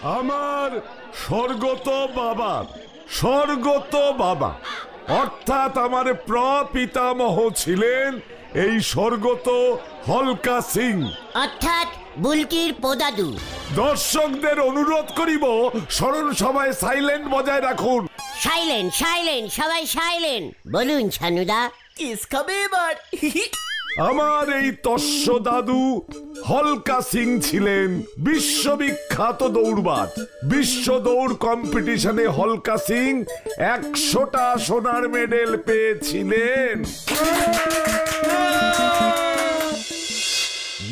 আমার স্বর্গত বাবা অর্থাৎ আমার প্রপিতামহ ছিলেন এই স্বর্গত হলকা সিং, অর্থাৎ বুলটির পোদাদু। দর্শকদের অনুরোধ করিব স্মরণ সভায় সাইলেন্ট বজায় রাখুন। সাইলেন্ট সাইলেন্ট, সবাই সাইলেন্ট। বলুন ছানুদা, কিস খাবে এবার? আমার এই তস্য দাদু হলকা সিং ছিলেন বিশ্ববিখ্যাত দৌড়বাজ। বিশ্ব দৌড় কম্পিটিশনে হলকা সিং 100টা সোনার মেডেল পেয়েছিলেন।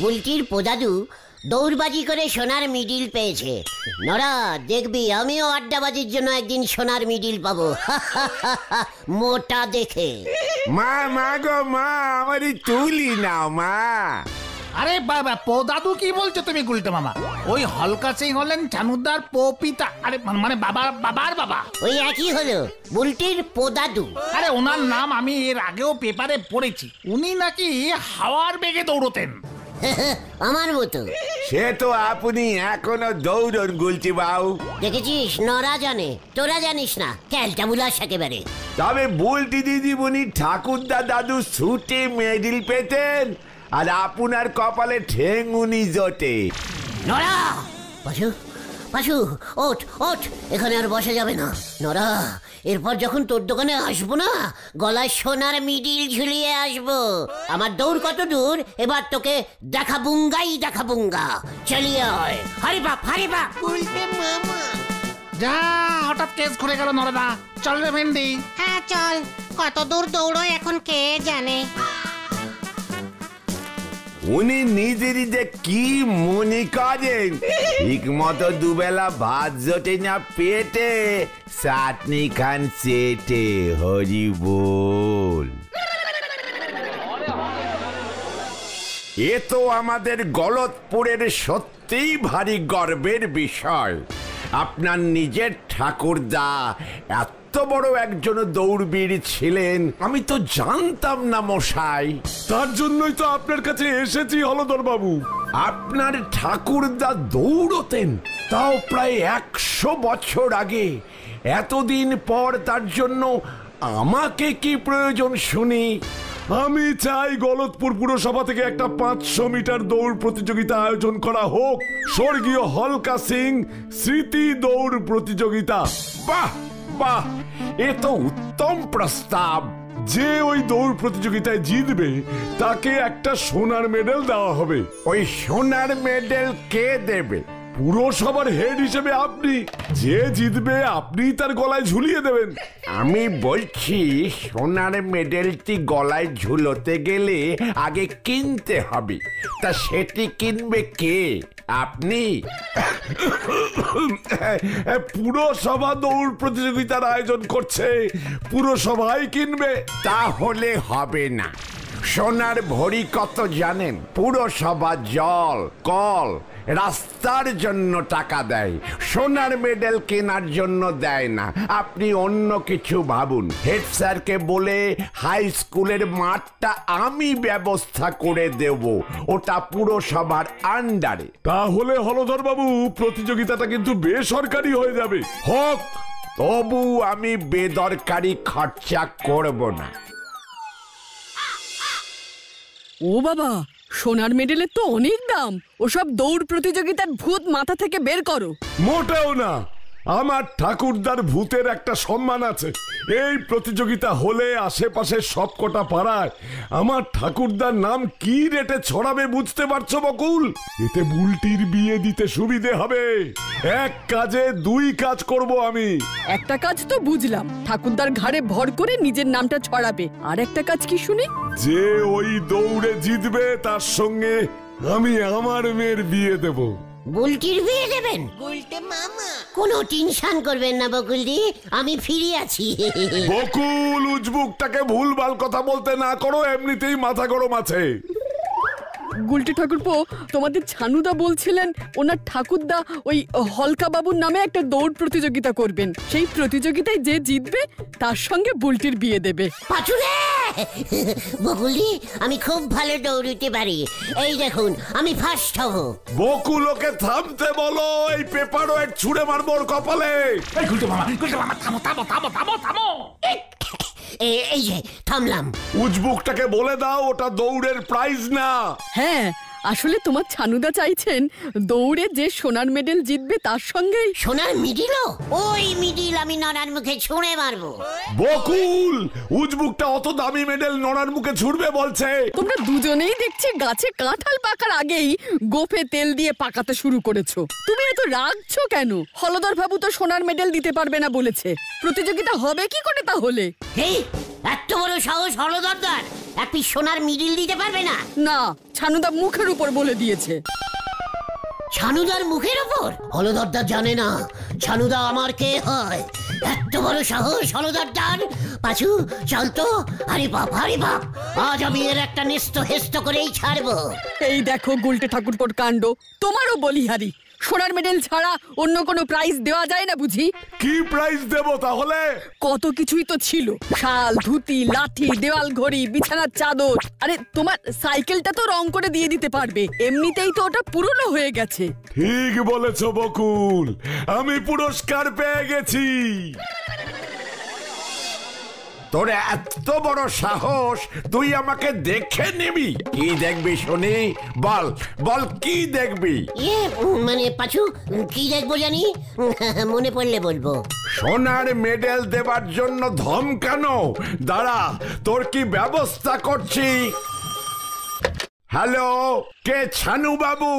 বুলটির পোদাদু দৌড়বাজি করে সোনার মিডিল পেয়েছে। নরা দেখবি আমিও আড্ডাবাজির জন্য একদিন সোনার মিডিল পাবো, মোটা দেখে। মা মা গো মা, আমারই তুলি নাও মা। আরে বাবা, পোদাদু কি বলছো তুমি গুলটে মামা? ওই হলকা সিং হলেন ছানুদার পিতা, আরে মানে বাবার বাবা। ওই একই হলো, বুলটির পোদাদু। আরে ওনার নাম আমি এর আগেও পেপারে পড়েছি। উনি নাকি হাওয়ার বেগে দৌড়তেন। আমার মতো। সে তো আপনি এখনো দৌড়ন গুলটি বাবু। দেখেছিস, নরা জানে, তোরা জানিস না। ক্যালটা বুলাস একেবারে। তবে বুলটি দিদিমণি ঠাকুরদা দাদু ছুটে মেডেল পেতেন, আর আপনার কপালে ঠেঙ্গুনি জোটে। নরা, পাশু পাশু, ওঠ ওঠ, এখানে আর বসা যাবে না। নরা, এরপর যখন তোর দোকানে আসবো না, গলায় সোনার মিডিল ঝুলিয়ে আসবো। আমার দৌড় কত দূর এবার তোকে দেখাবুঙ্গা। চলিয়ে হয়, হারি বাপ হারি বাপ। উল্টে মামা। যা, হঠাৎ কেস ঘুরে গেল নরদা। চল রে ভেন্ডি। হ্যাঁ চল, কত দূর দৌড়ো এখন কে জানে। উনি নিজেরই যে কি মনে করেন, ঠিক মতো দুবেলা ভাত জোটে না পেটে, চাটনি খান চেটে। হরি বল। এ তো আমাদের গলতপুরের সত্যিই ভারী গর্বের বিষয়। আপনার নিজের ঠাকুরদা এত বড় একজন দৌড়বীর ছিলেন, আমি তো জানতাম না মশাই। তার জন্যই তো আপনার কাছে এসেছি হলধর বাবু। আপনার ঠাকুরদা দৌড়তেন, তাও প্রায় 100 বছর আগে। এতদিন পর তার জন্য আমাকে কি প্রয়োজন শুনি? আমি চাই গলতপুর পুরসভা থেকে একটা 500 মিটার দৌড় প্রতিযোগিতা আয়োজন করা হোক। স্বর্গীয় হলকা সিং স্মৃতি দৌড় প্রতিযোগিতা। বাহ বাহ, এ তো উত্তম প্রস্তাব। যে ওই দৌড় প্রতিযোগিতায় জিতবে তাকে একটা সোনার মেডেল দেওয়া হবে। ওই সোনার মেডেল কে দেবে? পুরসভার হেড হিসেবে আপনি। যে জিতবে আপনি তার গলায় ঝুলিয়ে দেবেন। আমি বলছি, সোনার মেডেলটি গলায় ঝুলোতে গেলে আগে কিনতে হবে। তা সেটি কিনবে কে? আপনি? পুরসভা দৌড় প্রতিযোগিতার আয়োজন করছে, পুরসভাই কিনবে। তাহলে হবে না। সোনার ভরি কত জানেন? পুরসভা জল, কল, রাস্তার জন্য টাকা দেয়, সোনার মেডেল কেনার জন্য দেয় না। আপনি অন্য কিছু ভাবুন। হেড স্যারকে বলে হাই স্কুলের মাঠটা আমি ব্যবস্থা করে দেব, ওটা পুরসভার আন্ডারে। তাহলে হলধর বাবু, প্রতিযোগিতাটা কিন্তু বেসরকারি হয়ে যাবে। হোক, তবু আমি বেদরকারি খরচা করব না। ও বাবা, সোনার মেডেলের তো অনেক দাম। ওসব দৌড় প্রতিযোগিতার ভূত মাথা থেকে বের করো। মোটেও না, আমার ঠাকুরদার ভূতের একটা সম্মান আছে। এই প্রতিযোগিতা হলে আশেপাশে সবকটা পাড়ায় আমার ঠাকুরদার নাম কি রেটে ছড়াবে বুঝতে পারছো বকুল? এতে বুলটির বিয়ে দিতে সুবিধে হবে। এক কাজে দুই কাজ করব আমি। একটা কাজ তো বুঝলাম, ঠাকুরদার ঘাড়ে ভর করে নিজের নামটা ছড়াবে। আর একটা কাজ কি শুনি? যে ওই দৌড়ে জিতবে তার সঙ্গে আমি আমার মেয়ের বিয়ে দেব। বুলটির বিয়ে দেবেন? উল্টে মামা। কোনো টেনশন করবেন না বকুলদি, আমি ফিরে আছি। বকুল, উজবুকটাকে ভুলভাল কথা বলতে না করো, এমনিতেই মাথা গরম আছে। গুলটি ঠাকুরপো, তোমাদের ছানুদা বলছিলেন ওনার ঠাকুরদা ওই হলকা বাবুর নামে একটা দৌড় প্রতিযোগিতা করবেন। সেই প্রতিযোগিতায় যে জিতবে তার সঙ্গে বুলটির বিয়ে দেবে। পাচুরে বকুলি, আমি খুব ভালো দৌড়িতে পারি। এই দেখুন, আমি ফার্স্ট হব। বকুল, ওকে থামতে বলো, এই পেপার ওয়েট ছুঁড়ে মারবো ওর কপালে। এই গুলটে মামা থামো থামো থামো থামো থামো। এই যে থামলাম। উজবুকটাকে বলে দাও ওটা দৌড়ের প্রাইজ না। হ্যাঁ, আসলে তোমার ছানুদা চাইছেন দৌড়ে যে সোনার মেডেল জিতবে তার সঙ্গেই। সোনার মিডিলও? ওই মিডিল আমি নড়ার মুখে ছুঁড়ে মারবো। বকুল, উজবুকটা অত দামি মেডেল নড়ার মুখে ছুড়বে বলছে। তোমরা দুজনেই দেখছি গাছে কাঁঠাল পাকার আগেই গোফে তেল দিয়ে পাকাতে শুরু করেছো। তুমি এত রাগছো কেন? হলদর বাবু তো সোনার মেডেল দিতে পারবে না বলেছে। প্রতিযোগিতা হবে কি করে তাহলে? এই এত বড় সাহস হলদরদার, এক পিস সোনার মিডিল দিতে পারবে না? না, ছানুদা মুখের উপর বলে দিয়েছে। ছানুদার মুখের ওপর? হলদরদা জানে না ছানুদা আমার কে হয়। এত বড় সাহস হলদরদার। পাচু চল তো। আরে বাপ, আরে বাপ, আজ আমি এর একটা নেস্ত হেস্ত করেই ছাড়বো। এই দেখো গুলটে ঠাকুরপোর কাণ্ড। তোমারও বলিহারি। সোনার মেডেল ছাড়া অন্য কোনো প্রাইজ দেওয়া যায় না বুঝি? কি প্রাইজ দেব তাহলে? কত কিছুই তো ছিল, শাল, ধুতি, লাঠি, দেওয়াল ঘড়ি, বিছানার চাদর। আরে তোমার সাইকেলটা তো রং করে দিয়ে দিতে পারবে, এমনিতেই তো ওটা পুরনো হয়ে গেছে। ঠিক বলেছো বকুল, আমি পুরস্কার পেয়ে গেছি। তোর এত বড় সাহস, তুই আমাকে দেখে নিবি? কি দেখবি শুনি? বল বল, কি দেখবি? মানে পাচু, কি দেখবো জানি? মনে পড়লে বলবো। সোনার মেডেল দেবার জন্য ধমকানো। দাঁড়া, তোর কি ব্যবস্থা করছি। হ্যালো, কে ছানু বাবু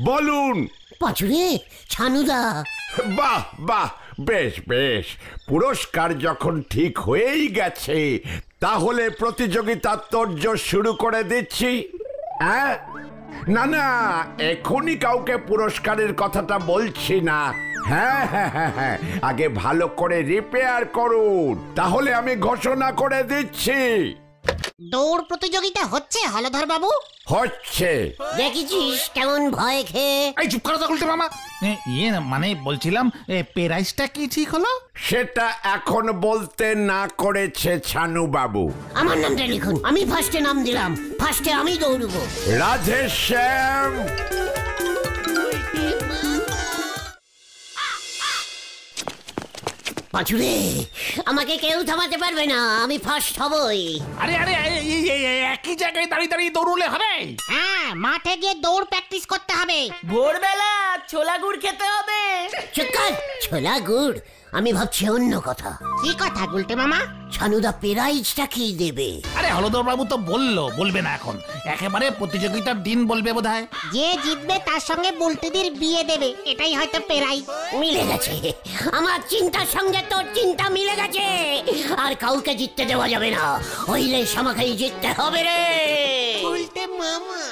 বলুন? পাচুরে, ছানুদা। বাহ বাহ, বেশ বেশ। পুরস্কার যখন ঠিক হয়েই গেছে, তাহলে প্রতিযোগিতার তোড়জোড় শুরু করে দিচ্ছি। হ্যাঁ, না না, এখনই কাউকে পুরস্কারের কথাটা বলছি না। হ্যাঁ হ্যাঁ হ্যাঁ হ্যাঁ, আগে ভালো করে রিপেয়ার করুন, তাহলে আমি ঘোষণা করে দিচ্ছি। দৌড় প্রতিযোগিতা হচ্ছে হলধর বাবু? হচ্ছে। দেখেছিস কেমন ভয় খেয়ে? এই চুপ করো তো গুলটে মামা। ইয়ে না, মানে বলছিলাম প্রাইজটা কি ঠিক হলো? সেটা এখন বলতে না করেছে ছানু বাবু। আমার নামটা লিখুন, আমি ফার্স্টে নাম দিলাম। ফার্স্টে আমি দৌড়বো। রাধেশ্যাম। পাচুরে, আমাকে কেউ থামাতে পারবে না, আমি ফার্স্ট হবই। আরে আরে, একই জায়গায় দাঁড়িয়ে দাঁড়িয়ে দৌড়লে হবে? হ্যাঁ, মাঠে গিয়ে দৌড় প্র্যাকটিস করতে হবে। ভোরবেলা ছোলা গুড় খেতে হবে। চুকার, ছোলা গুড়? আমি ভাবছি অন্য কথা। কি কথা গুলটে মামা? ছানুদা প্রাইজটা কি দেবে? আরে হলদর বাবু তো বলবে না এখন, একেবারে প্রতিযোগিতার দিন বলবে বোধহয়। যে জিতবে তার সঙ্গে বুলটিদের বিয়ে দেবে, এটাই হয়তো প্রাইজ। মিলে গেছে, আমার চিন্তার সঙ্গে তোর চিন্তা মিলে গেছে। আর কাউকে জিততে দেওয়া যাবে না, হইলে আমাকেই জিততে হবে রে। গুলটে মামা।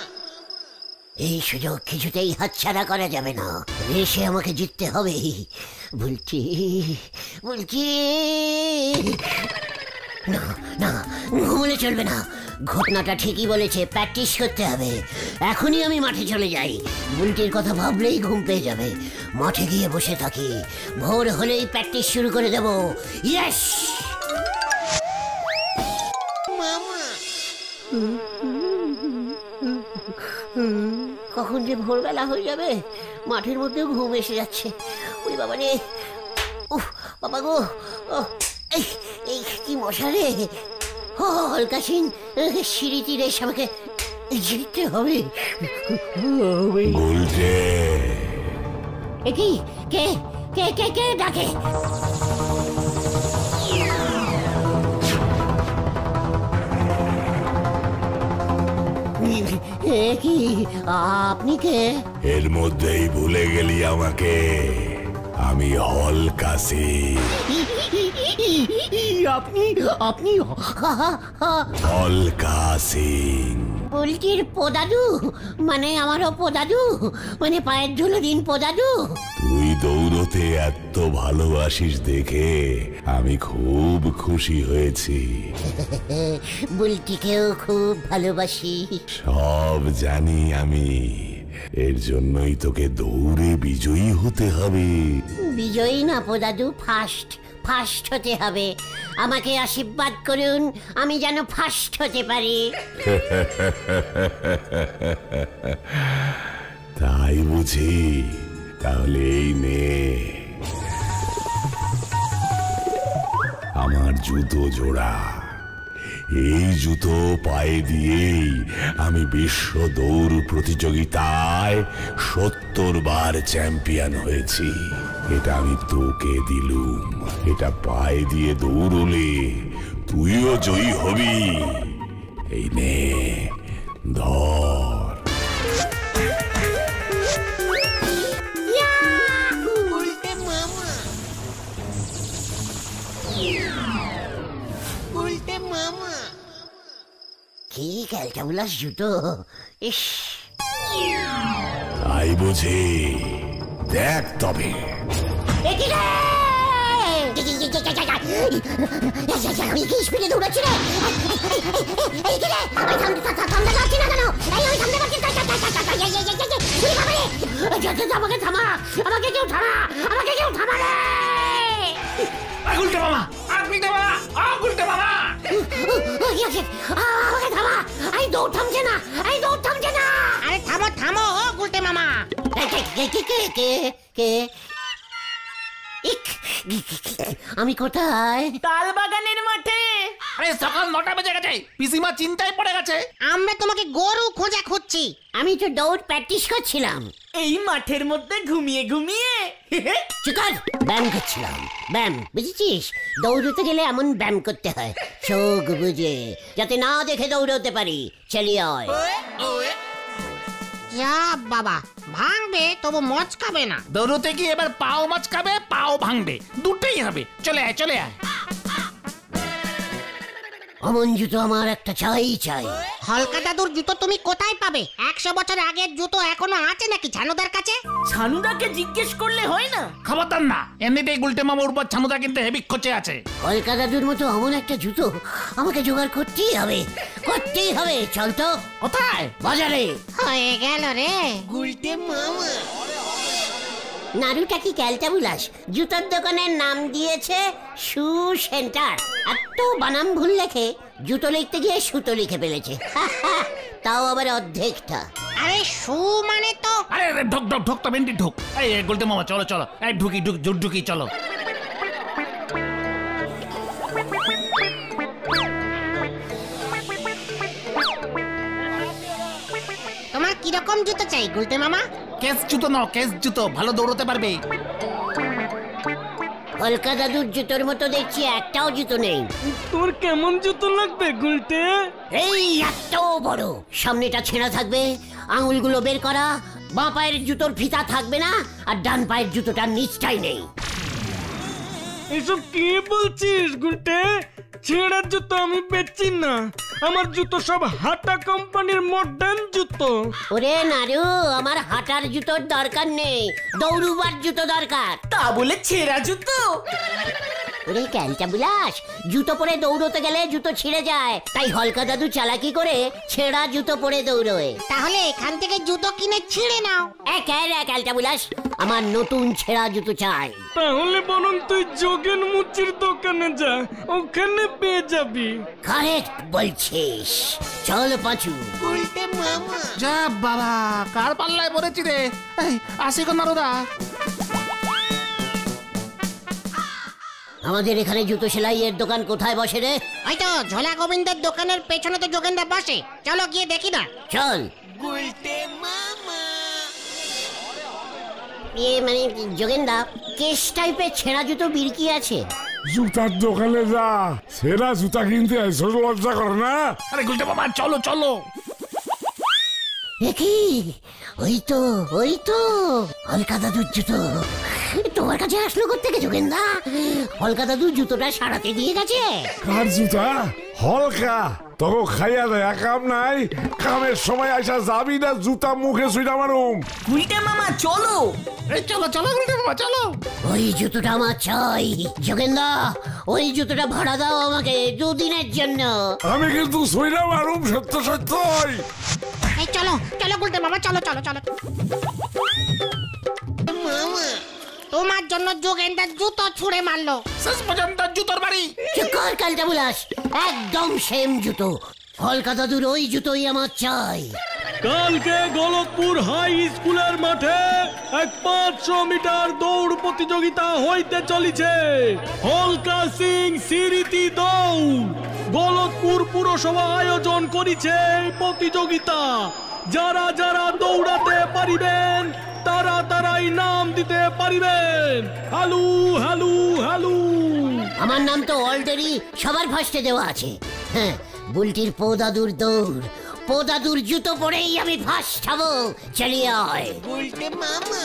এই সুযোগ কিছুতেই হাতছাড়া করা যাবে না, রেসে আমাকে জিততে হবে। বলছি বলছি, না না, ঘুমলে চলবে না। ঘটনাটা ঠিকই বলেছে, প্র্যাকটিস করতে হবে। এখনই আমি মাঠে চলে যাই, বুলটির কথা ভাবলেই ঘুম পেয়ে যাবে। মাঠে গিয়ে বসে থাকি, ভোর হলেই প্র্যাকটিস শুরু করে দেব। ইয়েস! মামা। কখন যে ভোরবেলা হয়ে যাবে, মাঠের মধ্যেও ঘুম এসে যাচ্ছে। ওই বাবা রে, উফ বাবা গো, এই এই কি মশা রে। হলকা সিং, সিঁড়িটি রেস আমাকে জিততে হবে। কি কে কে কে কে ডাকে? কি আপনি কে? এর মধ্যেই ভুলে গেলি আমাকে? আমি হলকা সিং। আপনি আপনি হলকা সিং, বুলটির পোদাদু, মানে আমারও পোদাদু, মানে পায়ের ধুলো দিন পোদাদু। তুই দৌড়তে এত ভালোবাসিস দেখে আমি খুব খুশি হয়েছি। বুলটিকেও খুব ভালোবাসি। সব জানি আমি, এর জন্যই তোকে দৌড়ে বিজয়ী হতে হবে। বিজয়ী না পোদাদু, ফার্স্ট ফার্স্ট হতে হবে। আমাকে আশীর্বাদ করুন, আমি যেন ফার্স্ট হতে পারি। তাই বুঝি? তাহলে এই নে আমার জুতো জোড়া। এই জুতো পায়ে দিয়েই আমি বিশ্ব দৌড় প্রতিযোগিতায় 70 বার চ্যাম্পিয়ন হয়েছি। এটা আমি তোকে দিলুম। এটা পায়ে দিয়ে দৌড়লে তুইও জয়ী হবি। এই নে, ধর। উল্টে মামা, উল্টে মামা। কি ক্যালটাবুলাস জুতো, ইস। তাই বুঝি? দেখ তবে। আমি কি স্পিডে দৌড়াচ্ছি রে? থামতে পারছি না কেন? থামতে পারছি। আমাকে থামা, আমাকে কেউ থামা, আমাকে কেউ থামা রে। গুলটে মামা, গুলটে মামা, গুলটে মামা। আমাকে থামা, এই দৌড় থামছে না, এই দৌড় থামছে না। আরে থামো থামো ও গুলটে মামা। কে? আমি কোথায়? তাল বাগানের মাঠে। আরে সকাল 9টা বেজে গেছে, পিসিমা চিন্তায় পড়ে গেছে। আমরা তোমাকে গরু খোঁজা খুঁজছি। আমি তো দৌড় প্র্যাকটিস করছিলাম। এই মাঠের মধ্যে ঘুমিয়ে ঘুমিয়ে। চিকার ব্যায়াম করছিলাম, ব্যায়াম, বুঝেছিস? দৌড়তে গেলে এমন ব্যায়াম করতে হয়, চোখ বুঝে, যাতে না দেখে দৌড়তে পারি। চলিয়ে আয়। যা বাবা, ভাঙবে তবু মচকাবে না। দৌড়তে গিয়ে এবার পাও মাচকাবে, পাও ভাঙবে, দুটোই হবে। চলে আয়, চলে আয়। অমন জুতো আমার একটা চাই চাই। হলকা দাদুর জুতো তুমি কোথায় পাবে? 100 বছর আগের জুতো এখনো আছে নাকি ছানুদার কাছে? ছানুদাকে জিজ্ঞেস করলে হয় না? খবরদার না, এমনিতেই গুলটে মামার উপর ছানুদা কিন্তু হেভি খোঁচে আছে। কলকা দাদুর মতো অমন একটা জুতো আমাকে জোগাড় করতেই হবে, করতেই হবে। চল তো। কোথায়? বাজারে। হয়ে গেল রে। উল্টে মামা। নাড়ুটা কি ক্যালটাবুলাস জুতোর দোকানের নাম দিয়েছে শু সেন্টার। এত বানাম ভুল লেখে, জুতো লিখতে গিয়ে সুতো লিখে ফেলেছে। তাও আবার অর্ধেকটা। আরে শু মানে তো। আরে ঢোক ঢোক ঢোক তো ভেন্ডি ঢোক। এই গুলটে মামা চলো চলো, এই ঢুকি ঢুকি চলো। তোমার কিরকম জুতো চাই গুলটে মামা? কেস জুতো নাও, কেস জুতো, ভালো দৌড়তে পারবে। কলকা দাদুর জুতোর মতো দেখছি একটাও জুতো নেই। তোর কেমন জুতো লাগবে গুলটে? এই এত বড়, সামনেটা ছেঁড়া থাকবে, আঙুলগুলো বের করা, বাঁ পায়ের জুতোর ফিতা থাকবে না, আর ডান পায়ের জুতোটার নিচটাই নেই। এসব কি বলছিস গুলটে? ছেঁড়া জুতো আমি বেচি না, আমার জুতো সব হাটা কোম্পানির মডার্ন জুতো। ওরে নারু, আমার হাঁটার জুতোর দরকার নেই, দৌড়ুবার জুতো দরকার। তা বলে ছেঁড়া জুতো? ওরে ক্যালটাবুলাস, জুতো পরে দৌড়তে গেলে জুতো ছিঁড়ে যায়, তাই হলকা দাদু চালাকি করে ছেঁড়া জুতো পরে দৌড়োয়। তাহলে এখান থেকে জুতো কিনে ছিঁড়ে নাও। ক্যালটাবুলাস, আমার নতুন ছেঁড়া জুতো চাই। তাহলে বরং তুই যোগেন মুচির দোকানে যা, ওখানে পেয়ে যাবি। কারেক্ট বলছিস, চল পাঁচু। উল্টে মামা। যা বাবা, কার পাল্লায় পড়েছি রে। এই আসি গো নারুদা। আমাদের এখানে জুতো সেলাইয়ের দোকান কোথায় বসে রে? ওই তো ঝোলা গোবিন্দের দোকানের পেছনে তো যোগেনদা বসে, চলো গিয়ে দেখি না। চল। উল্টে মামা। মানে যোগেনদা, কেশ টাইপের ছেঁড়া জুতো বিরকি আছে? জুতার দোকানে যা, সেরা জুতা কিনতে এসো, লজ্জা করে না? আরে গুলটে মামা চলো চলো। কি ওই তো হলকা দাদুর জুতো। তোমার কাছে আসলো কোত্থেকে যোগেন্দা? হলকা দাদু জুতোটা সারাতে দিয়ে গেছে। কার জুতা? হলকা তোকে খাইয়া দেয় কাম নাই, কামের সময় আসা যাবি না জুতা মুখে সুইটা মারুম। গুলটে মামা চলো। এই চলো চলো গুলটে মামা চলো। ওই জুতোটা আমার চাই যোগেন্দা, ওই জুতোটা ভাড়া দাও আমাকে 2 দিনের জন্য। আমি কিন্তু সুইটা মারুম সত্য সত্যই। এই চলো চলো গুলটে মামা চলো চলো চলো। তোমার জন্য যোগেন্দ্র জুতো ছুঁড়ে মারলো। শেষ পর্যন্ত জুতোর বাড়ি। চুকার কালটা বুলাস, একদম সেম জুতো। হলকা দাদুর ওই জুতোই আমার চাই। কালকে গোলকপুর হাই স্কুলের মাঠে এক 500 মিটার দৌড় প্রতিযোগিতা হইতে চলিছে। হলকা সিং স্মৃতি দৌড় গোলকপুর পুরসভা আয়োজন করিছে এই প্রতিযোগিতা। যারা যারা দৌড়াতে পারিবেন তারা তারাই নাম দিতে পারিবেন। হ্যালু হ্যালু হ্যালু। আমার নাম তো অলরেডি সবার ফার্স্টে দেওয়া আছে। হ্যাঁ, বুলটির পোদাদুর দৌড়, পোদাদুর জুতো পরেই আমি ফার্স্ট হব। চলিয়ে আয় গুলটে মামা।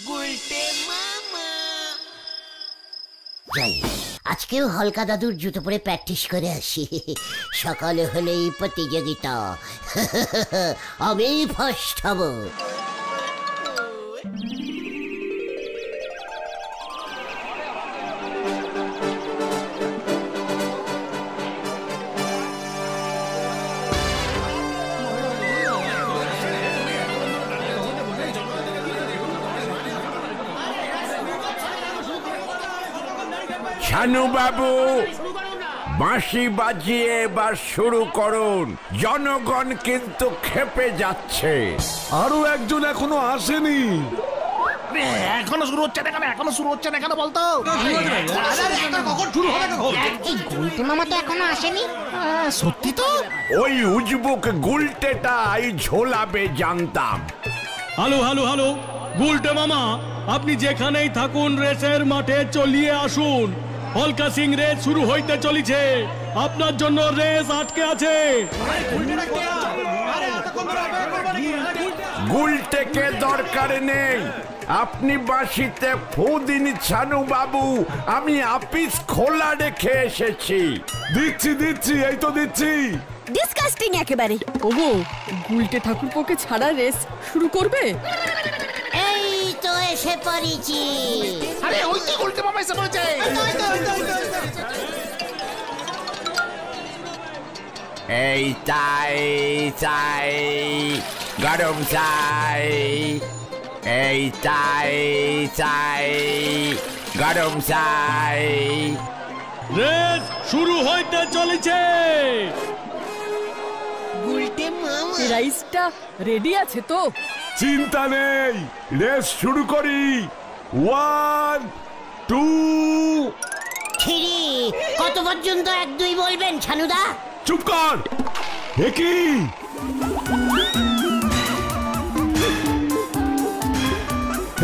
গুলটে মামা। যাই, আজকেও হলকা দাদুর জুতো পরে প্র্যাকটিস করে আসি। সকালে হলেই প্রতিযোগিতা, আমি ফার্স্ট হব। ছানু বাবু, বাঁশি বাজিয়ে এবার শুরু করুন, জনগণ কিন্তু ক্ষেপে যাচ্ছে। আরো একজন এখনো আসেনি। এখনো শুরু হচ্ছে না কেন? এখনো শুরু হচ্ছে না কেন বলতো? এই গুলটে মামা তো এখনো আসেনি। সত্যি তো? ওই উজবুক গুলটেটাই ঝোলাবে জানতাম। হ্যালো হ্যালো হ্যালো, গুলটে মামা আপনি যেখানেই থাকুন রেসের মাঠে চলিয়ে আসুন। হলকা সিং রেস শুরু হইতে চলিছে, আপনার জন্য রেস আটকে আছে। গুলটেকে দরকার নেই, আপনি বাঁশিতে ফু দিন ছানু বাবু, আমি আপিস খোলা রেখে এসেছি। দিচ্ছি দিচ্ছি, এই তো দিচ্ছি। ডিসকাস্টিং একেবারে। ওগো, গুলটে ঠাকুরপোকে ছাড়া রেস শুরু করবে? এই তো এসে পড়েছি। আরে ওই তো গুলটে মামা এসে পড়েছে। এই চাই চাই গরম চাই, এই চাই চাই গরম চাই। রেস শুরু হইতে চলেছে। গুলটে মামা। রাইসটা রেডি আছে তো? চিন্তা নেই, রেস শুরু করি। 1 2 3। কত পর্যন্ত 1 2 বলবেন ছানুদা? চুপ কর। একই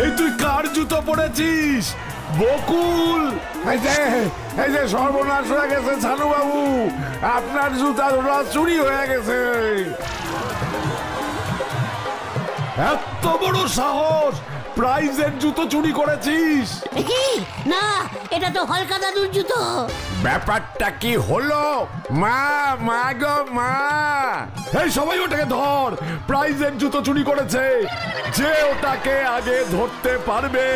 এই তুই কার জুতো পড়েছিস? বকুল। এই যে সর্বনাশ হয়ে গেছে ছানু বাবু, আপনার জুতা চুরি হয়ে গেছে। এত বড় সাহস, প্রাইজের জুতো চুরি করেছিস? কি না, এটা তো হলকা দাদুর জুতো। ব্যাপারটা কি হলো? মা, মা গো মা। এই সবাই ওটাকে ধর, প্রাইজের জুতো চুরি করেছে। যে ওটাকে আগে ধরতে পারবে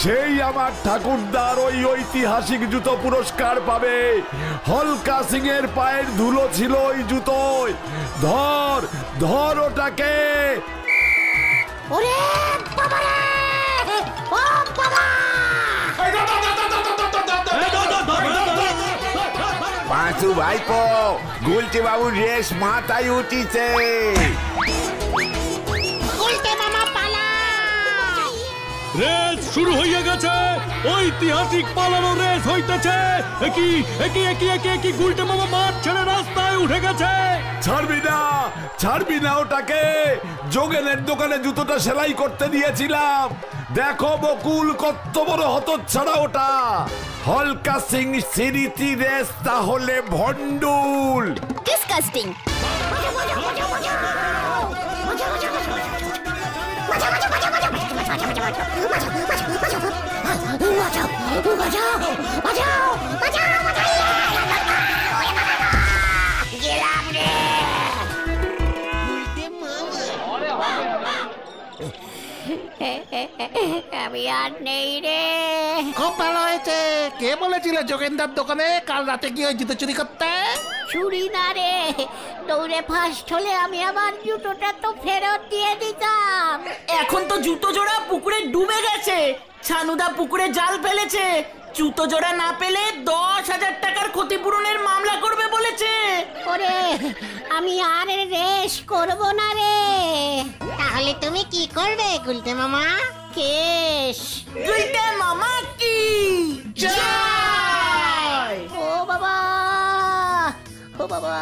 সেই আমার ঠাকুরদার ওই ঐতিহাসিক জুতো পুরস্কার পাবে। হলকা সিং এর পায়ের ধুলো ছিল ওই জুতোয়। ধর ধর ওটাকে। ওরে বাবা রে! ও বাবা! পাঁচু ভাইপো, গুলটে বাবু রেস মাথায় উঠিছে। গুলটে মামা পালা। রেস শুরু হয়ে গেছে, ঐতিহাসিক পালানো রেস হইতেছে। একই একই একই একই একই গুলটে মামা মাঠ ছেড়ে রাস্তায় উঠে গেছে। ছাড়বি না, ছাড়বি না ওটাকে। যোগেনের দোকানে জুতোটা সেলাই করতে দিয়েছিলাম। দেখো বকুল, কত বড় হতচ্ছাড়া ওটা। হলকা সিং স্মৃতি রেস তাহলে ভন্ডুল। ডিসকাস্টিং। বাঁচাও, বাঁচাও, বাঁচাও! বাঁচাও, বাঁচাও, বাঁচাও! বাঁচাও, বাঁচাও, বাঁচাও! বাঁচাও বাঁচাও বাঁচাও বাঁচাও গেলাম রে। আমি আর নেই রে। খুব ভালো হয়েছে। কে বলেছিল যোগেন্দার দোকানে কাল রাতে গিয়ে জুতো চুরি করতে? চুরি না রে, দৌড়ে ফার্স্ট হলে আমি আমার জুতোটা তো ফেরত দিয়ে দিতাম। এখন তো জুতো জোড়া পুকুরে ডুবে গেছে। ছানুদা পুকুরে জাল ফেলেছে। জুতো জোড়া না পেলে 10,000 টাকার ক্ষতিপূরণের মামলা করবে বলেছে। ওরে আমি আর রেস করব না রে। তাহলে তুমি কি করবে গুলটে মামা? কেশ। গুলটে মামা কি জয়! ও বাবা ও বাবা